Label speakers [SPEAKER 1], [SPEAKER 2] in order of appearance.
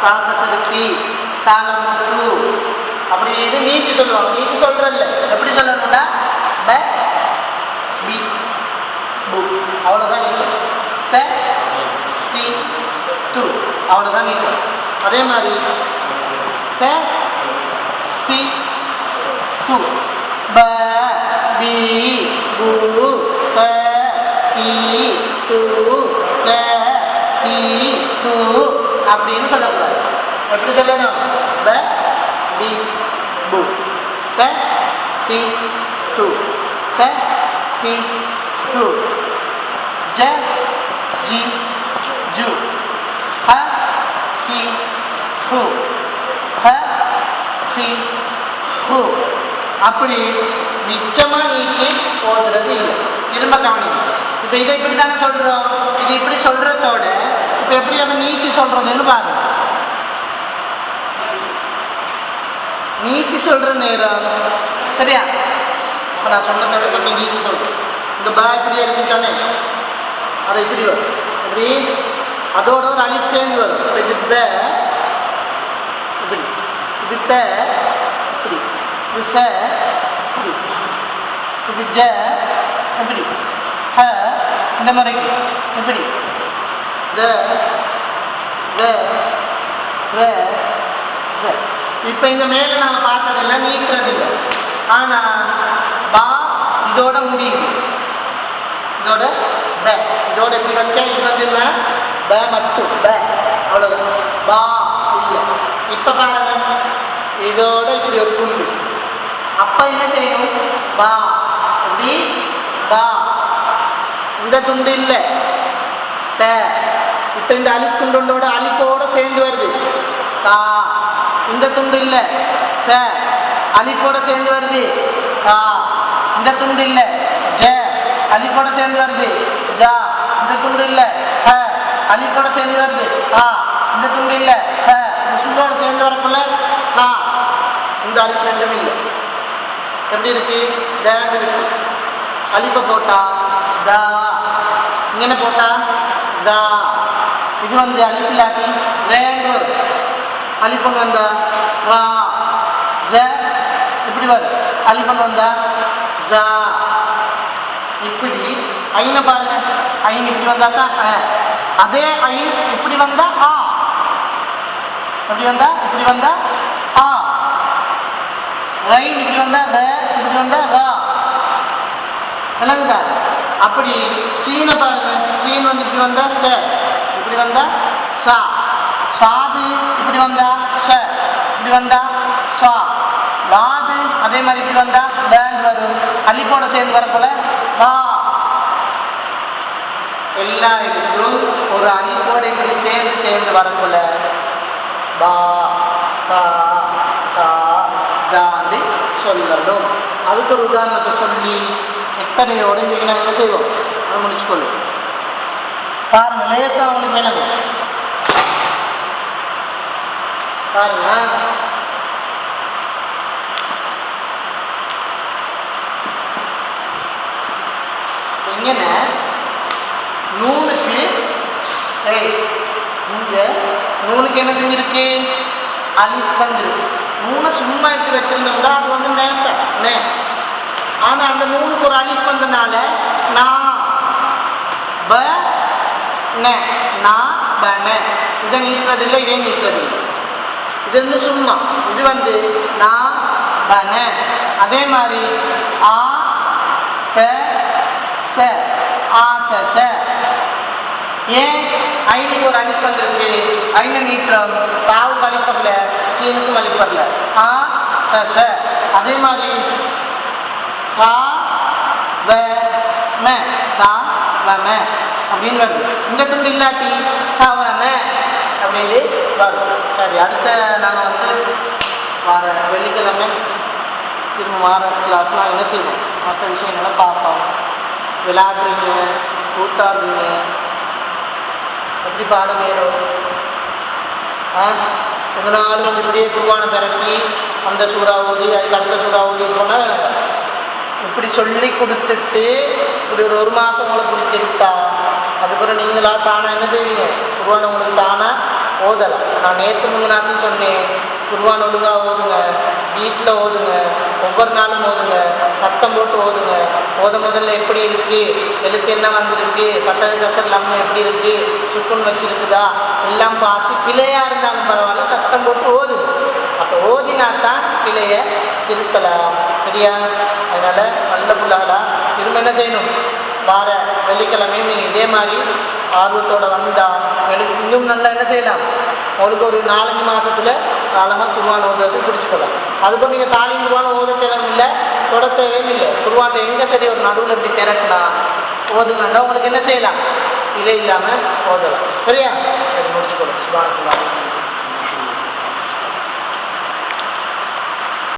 [SPEAKER 1] சாகசருத்தி சாகமுற்று அப்படி இது நீட்டி சொல்லுவாங்க. நீட்டி சொல்றதில்ல, எப்படி சொல்லணும்னா ப பி பு அவ்வளோதான் நீட்டும். ச சி து அவ்வளோதான் நீட்டும். அதே மாதிரி ச சி து ப பி பு ச சி து ச சி து அப்படின்னு சொல்லக்கூடாது. எப்படி சொல்லணும்? ப பி பு ச சி து ச சி து ஜ ஜி ஜு ஹ சி ஹு ஹ சி ஹு அப்படி நிச்சயமா நீக்கி போடுறது இல்லை. திரும்ப கவனிங்க. இப்போ இதை இப்படி தானே சொல்றோம். இது இப்படி சொல்றதோட இப்போ எப்படி அதை நீக்கி சொல்றதுன்னு பாருங்க. நீக்கி சொல்ற நேரம் சரியா? இப்போ நான் சொன்னதை கொஞ்சம் நீக்கி சொல்றேன். இந்த ப இப்படி எடுத்துட்டானே அதை இப்படி வரும். இப்படி அதோட ஒரு அழி சேர்ந்து வரும். இது ப இப்படி, இது த இப்படி, இது ச இப்படி, இது ஜ இப்படி, ஹ இந்த மாதிரிக்கு இப்படி, த ர ர ர. இப்போ இந்த மேலே நாங்கள் பார்த்ததில்லை, நீக்கிறது இல்லை. ஆனால் பா இதோட முடியுது. இதோட ப இதோட இப்படி வச்சா இது வந்து என்ன? ப மட்டும் ப அவ்வளோதான். பா இல்லை. இப்போ பாருங்க, இதோட இப்படி ஒரு துண்டு. அப்போ என்ன செய்யணும்? பா இப்படி பா இந்த துண்டு இல்லை த. இப்போ இந்த அலி துண்டோட அலிப்போட சேர்ந்து வருது தா. இந்த துண்டு இல்லை ச அலிப்போட சேர்ந்து வருது தா. இந்த துண்டு இல்லை ஜ அலிப்போட சேர்ந்து வருது ஜா. இந்த துண்டு இல்லை ஹ அலிப்போட சேர்ந்து வருது ஆ. இந்த துண்டு இல்லை ஹ முஸ்லிமோட சேர்ந்து வரக்குள்ள ஆ. இந்த அலிப்பு ரெண்டும் இல்லை. எப்படி இருக்கு? த இருக்கு. அலிப்பை போட்டா தா, இங்கே போட்டா தா. இது வந்து அலிப்பு இல்லாட்டி ரேன்னு வரும். அலிப்பன் வந்தா ரா ஜ இப்படி வரும். அலிப்பன் வந்தா ஜா. இப்படி ஐன பாருங்க. ஐன் இப்படி வந்தா தான் அதே ஐன் இப்படி வந்தா ஆ. இப்படி வந்தா இப்படி வந்தா ஆ. ரைன் இப்படி வந்தா ர இப்படி வந்தா ரா. விளங்குதா? அப்படி சீனை பாருங்க. சீன் வந்து இப்படி வந்தா ச இப்படி வந்தா சா. சாது இப்படி வந்தா ச இப்படி வந்தா சா. வாது அதே மாதிரி இப்படி வந்தா பேண்ட் வரும். அலிப்போட சேர்ந்து வரப்போல வா. எல்லா இதுக்கும் ஒரு அலிப்போட இப்படி சேர்ந்து வரப்போல பா பா கா தாண்டி சொல்லணும். அதுக்கு ஒரு உதாரணத்தை சொல்லி எத்தனையோட இன்னைக்கு நம்ம என்ன செய்வோம் அதை முடிச்சுக்கொள்ளும். பாருங்க, லேசா அவங்களுக்கு வேணுங்க பாருங்க. எங்கன நூலுக்கு இங்க நூலுக்கு என்ன செஞ்சிருக்கு? அலிஃப் வந்துருக்கு. நூலை சும்மா எடுத்து வச்சிருந்தோம்னா அது வந்து நே. ஆனா அந்த நூலுக்கு ஒரு அலிஃப் வந்தனால நான் ப ந நான் ப ந. இதை நீக்கிறது இல்லை, இதே நீக்கிறது இல்லை. இது வந்து சும்மா. இது வந்து நான் ப ந. அதே மாதிரி ஆ ச ச ஆ ச ச. ஏன் ஐனுக்கு ஒரு அலிஃப் வந்திருக்கு? ஐனை நீக்கிறோம். தாவுக்கு அலிப்படல, சீனுக்கும் அலிப்படல. ஆ ச ச. அதே மாதிரி கா வ ம கா வ ம அப்படின்னு வருது. இந்த துண்டு இல்லாட்டி கவன அப்படின்னு வரும். சரி, அடுத்த நாங்கள் வந்து வார வெள்ளிக்கிழமை திரும்ப வார கிளாஸ்லாம் என்ன செய்வோம், மற்ற விஷயங்களை பார்ப்போம். விளையாடுறீங்க, கூட்டாடுறீங்க, எப்படி பாடம் வேணும். இதனால வந்து இப்படியே குருவான பிறக்கி அந்த சூறா ஓதி அதுக்கு அடுத்த சூறா ஓதி போனால் இப்படி சொல்லி கொடுத்துட்டு இப்படி ஒரு மாதம் உங்களை பிடிச்சிருக்கா. அதுக்கப்புறம் நீங்களா தானே என்ன செய்வீங்க? குருவான உங்களுக்கு தானே ஓதலாம். நான் நேற்று முன்னாடி சொன்னேன், குர்ஆன் ஒழுங்காக ஓதுங்க, வீட்டில் ஓதுங்க, ஒவ்வொரு நாளும் ஓதுங்க, சத்தம் போட்டு ஓதுங்க. முதல்ல எப்படி இருக்கு, எழுத்து என்ன வந்திருக்கு, கசர் இல்லாமல் எப்படி இருக்கு, சுக்குன் வச்சிருக்குதா எல்லாம் பார்த்து பிழையா இருந்தாலும் பரவாயில்ல சத்தம் போட்டு ஓதுங்க. அப்போ ஓதினாத்தான் பிழைய திருத்தலாம். சரியா? அதனால நல்ல புள்ளாடா திரும்ப என்ன செய்யணும், வார வெள்ளிக்கிழமையும் நீங்கள் இதே மாதிரி ஆர்வத்தோடு வந்தால் எனக்கு இன்னும் நல்லா என்ன செய்யலாம், உங்களுக்கு ஒரு 4-5 மாதத்தில் காலமாக குர்ஆன் ஓதுறது பிடிச்சிக்கலாம். அதுக்கும் நீங்கள் தாலிம் குர்ஆன் ஓத தேவையில்லை, தொட தேவையில்லை. குர்ஆன் எங்கே சரி ஒரு நடுவில் இப்படி திறக்கலாம் ஓதுங்கன்னா உங்களுக்கு என்ன செய்யலாம், இலை இல்லாமல் ஓதலாம். சரியா? சரி, முடிச்சுக்கணும்.